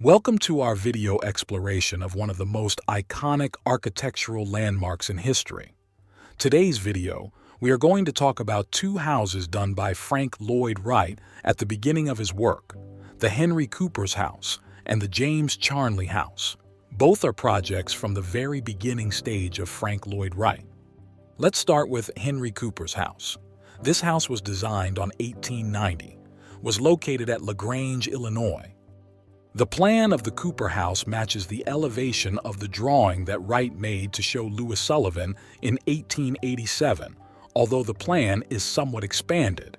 Welcome to our video exploration of one of the most iconic architectural landmarks in history. Today's video, we are going to talk about two houses done by Frank Lloyd Wright at the beginning of his work, the Henry Cooper's house and the James Charley house. Both are projects from the very beginning stage of Frank Lloyd Wright. Let's start with Henry Cooper's house. This house was designed on 1890, was located at LaGrange, Illinois. The plan of the Cooper house matches the elevation of the drawing that Wright made to show Louis Sullivan in 1887, although the plan is somewhat expanded.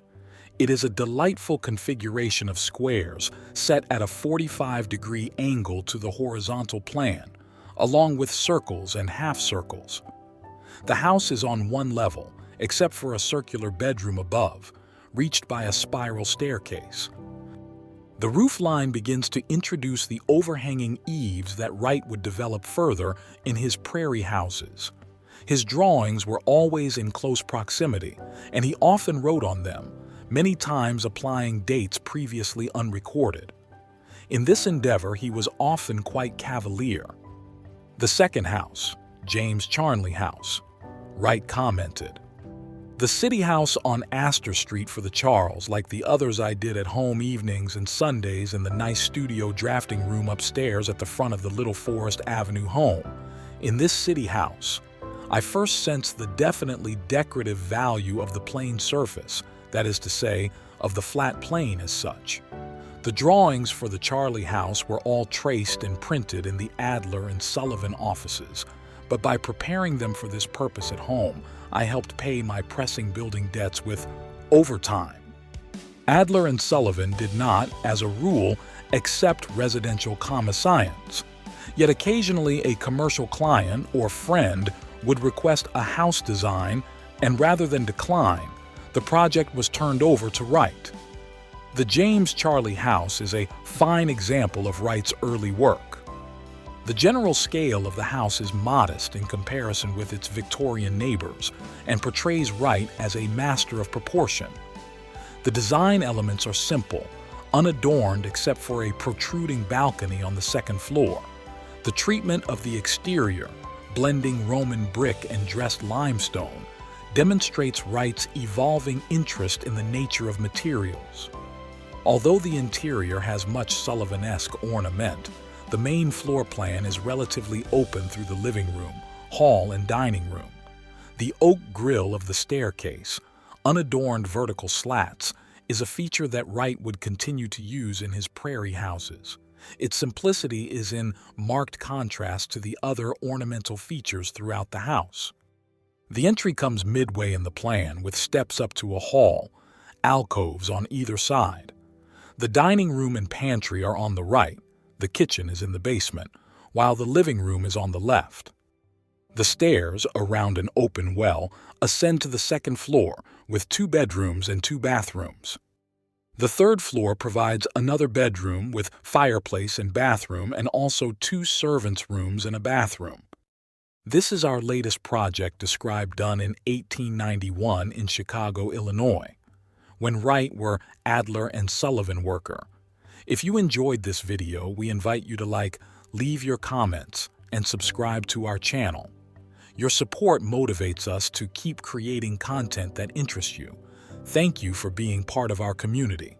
It is a delightful configuration of squares set at a 45-degree angle to the horizontal plan, along with circles and half-circles. The house is on one level, except for a circular bedroom above, reached by a spiral staircase. The roof line begins to introduce the overhanging eaves that Wright would develop further in his prairie houses. His drawings were always in close proximity, and he often wrote on them, many times applying dates previously unrecorded. In this endeavor, he was often quite cavalier. The second house, James Charley house, Wright commented, "The city house on Astor Street for the Charles, like the others I did at home evenings and Sundays in the nice studio drafting room upstairs at the front of the little Forest Avenue home. In this city house, I first sensed the definitely decorative value of the plain surface, that is to say, of the flat plane as such. The drawings for the Charley house were all traced and printed in the Adler and Sullivan offices, but by preparing them for this purpose at home, I helped pay my pressing building debts with overtime." Adler and Sullivan did not, as a rule, accept residential commissions, yet occasionally a commercial client or friend would request a house design, and rather than decline, the project was turned over to Wright. The James Charley house is a fine example of Wright's early work. The general scale of the house is modest in comparison with its Victorian neighbors and portrays Wright as a master of proportion. The design elements are simple, unadorned except for a protruding balcony on the second floor. The treatment of the exterior, blending Roman brick and dressed limestone, demonstrates Wright's evolving interest in the nature of materials. Although the interior has much Sullivan-esque ornament, the main floor plan is relatively open through the living room, hall, and dining room. The oak grille of the staircase, unadorned vertical slats, is a feature that Wright would continue to use in his prairie houses. Its simplicity is in marked contrast to the other ornamental features throughout the house. The entry comes midway in the plan with steps up to a hall, alcoves on either side. The dining room and pantry are on the right. The kitchen is in the basement, while the living room is on the left. The stairs, around an open well, ascend to the second floor with 2 bedrooms and 2 bathrooms. The third floor provides another bedroom with fireplace and bathroom and also 2 servants' rooms and a bathroom. This is our latest project described done in 1891 in Chicago, Illinois, when Wright were Adler and Sullivan worker. If you enjoyed this video, we invite you to leave your comments, and subscribe to our channel. Your support motivates us to keep creating content that interests you. Thank you for being part of our community.